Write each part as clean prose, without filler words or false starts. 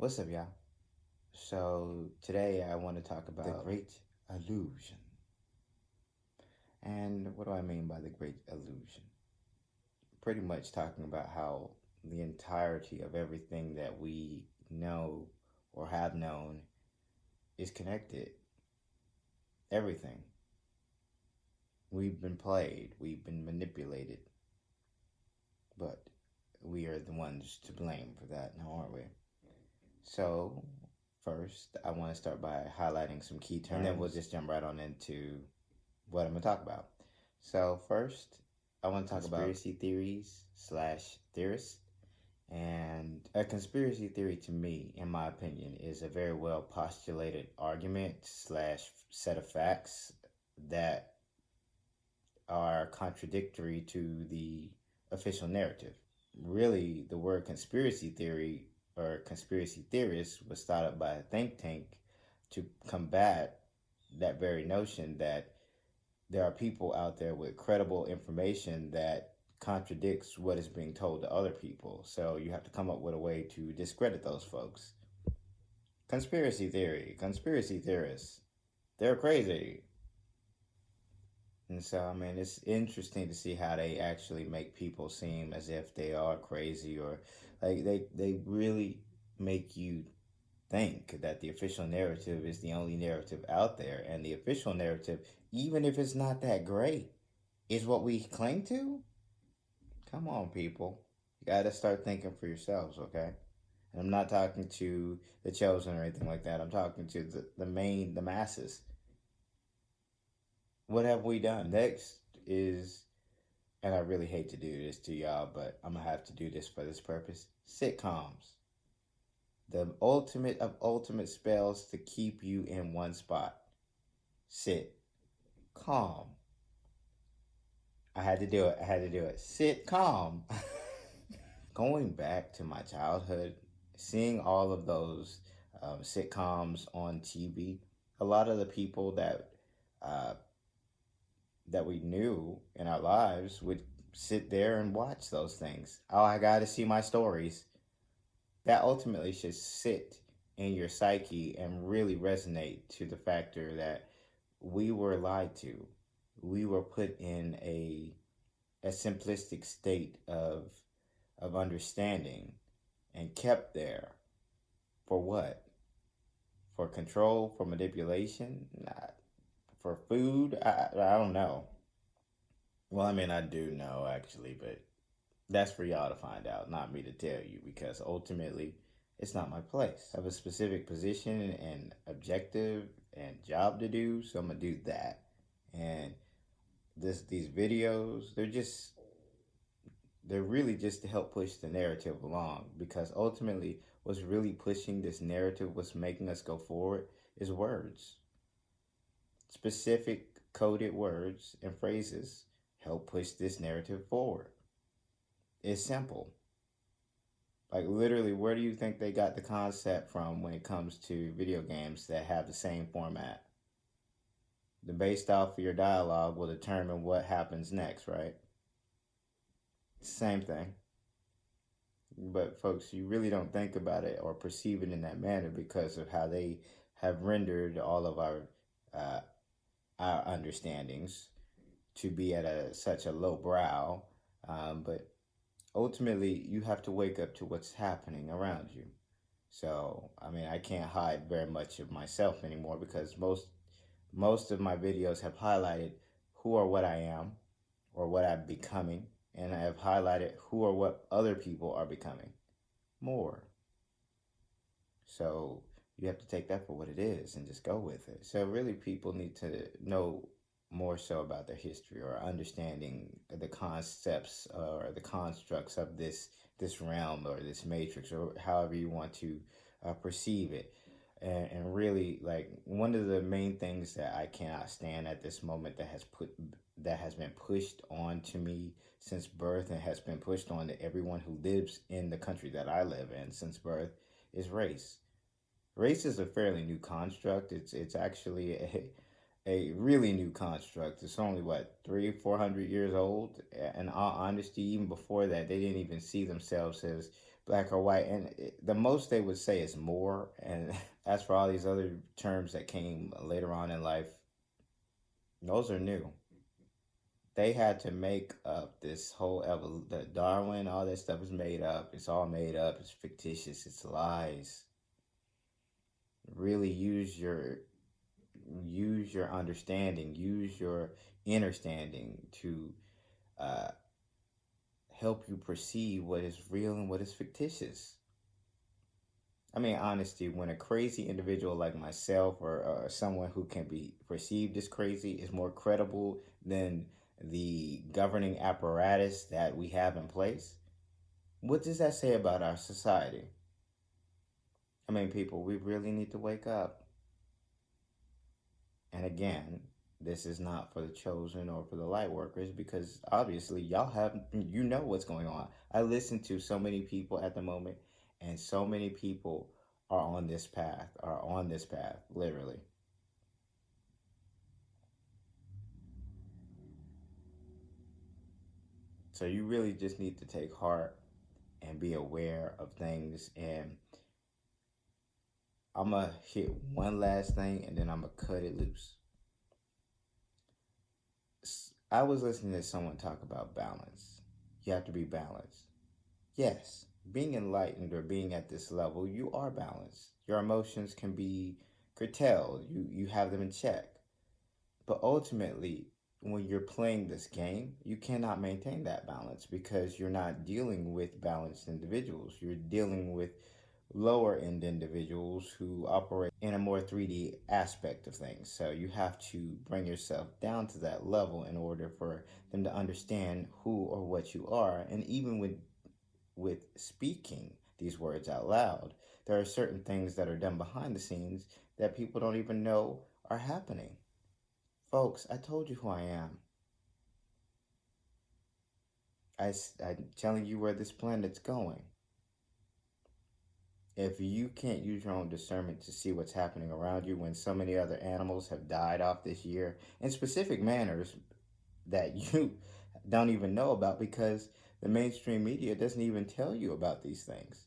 What's up, y'all? So, today I want to talk about the great illusion. And what do I mean by the great illusion? Pretty much talking about how the entirety of everything that we know or have known is connected. Everything. We've been played, we've been manipulated, but we are the ones to blame for that now, aren't we? So, first, I want to start by highlighting some key terms, and then we'll just jump right on into what I'm going to talk about. So, first, I want to talk about conspiracy theories slash theorists. And a conspiracy theory, to me, in my opinion, is a very well postulated argument slash set of facts that are contradictory to the official narrative. Really, the word conspiracy theory or conspiracy theorist was thought up by a think tank to combat that very notion that there are people out there with credible information that contradicts what is being told to other people. So you have to come up with a way to discredit those folks. Conspiracy theory, conspiracy theorists, they're crazy. And so, I mean, it's interesting to see how they actually make people seem as if they are crazy, or like they really make you think that the official narrative is the only narrative out there. And the official narrative, even if it's not that great, is what we cling to. Come on, people. You got to start thinking for yourselves, okay? And I'm not talking to the chosen or anything like that. I'm talking to the masses. What have we done? Next is, and I really hate to do this to y'all, but I'm going to have to do this for this purpose, sitcoms. The ultimate of ultimate spells to keep you in one spot. Sit. Calm. I had to do it. Sit calm. Going back to my childhood, seeing all of those sitcoms on TV, a lot of the people that we knew in our lives would sit there and watch those things. Oh, I got to see my stories. That ultimately should sit in your psyche and really resonate to the factor that we were lied to. We were put in a simplistic state of understanding and kept there for what? For control, for manipulation, for food. I don't know. Well, I mean, I do know actually, but that's for y'all to find out, not me to tell you, because ultimately it's not my place. I have a specific position and objective and job to do, so I'm gonna do that. And these videos, they're really just to help push the narrative along, because ultimately what's really pushing this narrative, what's making us go forward, is words. Specific coded words and phrases help push this narrative forward. It's simple. Like, literally, where do you think they got the concept from when it comes to video games that have the same format? The based off of your dialogue will determine what happens next, right? Same thing. But folks, you really don't think about it or perceive it in that manner because of how they have rendered all of our understandings to be at such a low brow. But ultimately, you have to wake up to what's happening around you. So, I mean, I can't hide very much of myself anymore, because most of my videos have highlighted who or what I am or what I'm becoming, and I have highlighted who or what other people are becoming more. So you have to take that for what it is and just go with it. So really, people need to know more so about their history, or understanding the concepts or the constructs of this realm or this matrix, or however you want to perceive it. And really, like, one of the main things that I cannot stand at this moment, that has been pushed on to me since birth, and has been pushed on to everyone who lives in the country that I live in since birth, is race. Race is a fairly new construct. It's actually a really new construct. It's only what, 300-400 years old. In all honesty, even before that, they didn't even see themselves as black or white, and the most they would say is more. And as for all these other terms that came later on in life, those are new. They had to make up this whole the Darwin, all that stuff is made up. It's all made up. It's fictitious. It's lies. Really use your understanding, use your understanding to uh, help you perceive what is real and what is fictitious. I mean, honesty, when a crazy individual like myself or someone who can be perceived as crazy is more credible than the governing apparatus that we have in place, what does that say about our society? I mean, people, we really need to wake up. And again, this is not for the chosen or for the light workers because obviously y'all have, you know what's going on. I listen to so many people at the moment, and so many people are on this path, literally. So you really just need to take heart and be aware of things. And I'm going to hit one last thing and then I'm going to cut it loose. I was listening to someone talk about balance. You have to be balanced. Yes, being enlightened or being at this level, you are balanced. Your emotions can be curtailed. You have them in check. But ultimately, when you're playing this game, you cannot maintain that balance because you're not dealing with balanced individuals. You're dealing with lower end individuals who operate in a more 3D aspect of things. So you have to bring yourself down to that level in order for them to understand who or what you are. And even with speaking these words out loud, there are certain things that are done behind the scenes that people don't even know are happening. Folks, I told you who I am. I'm telling you where this planet's going. If you can't use your own discernment to see what's happening around you when so many other animals have died off this year in specific manners that you don't even know about because the mainstream media doesn't even tell you about these things.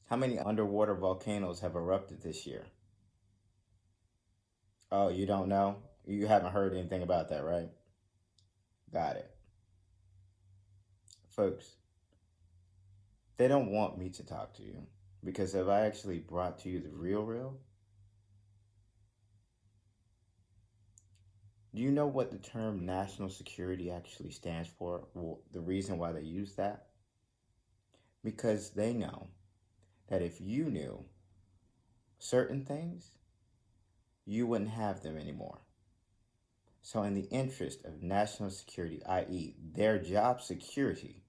How many underwater volcanoes have erupted this year? Oh, you don't know? You haven't heard anything about that, right? Got it. Folks, they don't want me to talk to you because if I actually brought to you the real, do you know what the term national security actually stands for? Well, the reason why they use that? Because they know that if you knew certain things, you wouldn't have them anymore. So, in the interest of national security, i.e., their job security,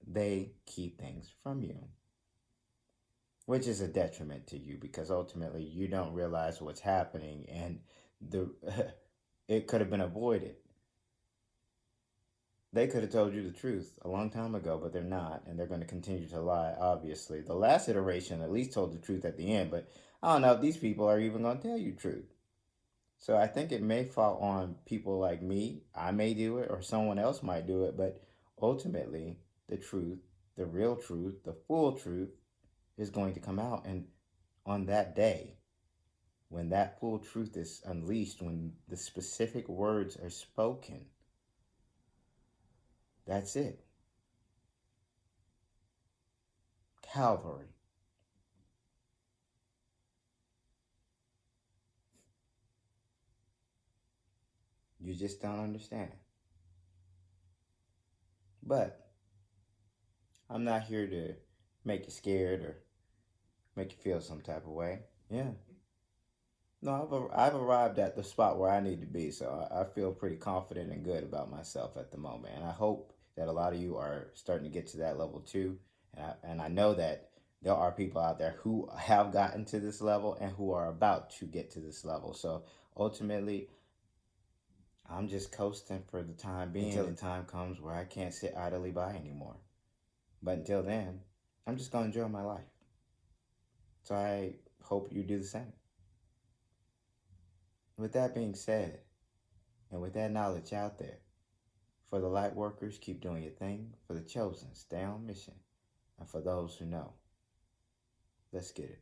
they keep things from you, which is a detriment to you because ultimately you don't realize what's happening and the it could have been avoided. They could have told you the truth a long time ago, but they're not, and they're going to continue to lie, obviously. The last iteration at least told the truth at the end, but I don't know if these people are even going to tell you the truth. So I think it may fall on people like me. I may do it, or someone else might do it, but ultimately, the truth, the real truth, the full truth is going to come out. And on that day, when that full truth is unleashed, when the specific words are spoken, that's it. Calvary. You just don't understand. But I'm not here to make you scared or make you feel some type of way. Yeah. No, I've arrived at the spot where I need to be, so I feel pretty confident and good about myself at the moment. And I hope that a lot of you are starting to get to that level too. And I know that there are people out there who have gotten to this level and who are about to get to this level. So ultimately, I'm just coasting for the time being until the time comes where I can't sit idly by anymore. But until then, I'm just going to enjoy my life. So I hope you do the same. With that being said, and with that knowledge out there, For the light workers, keep doing your thing. For the chosen, stay on mission. And for those who know, let's get it.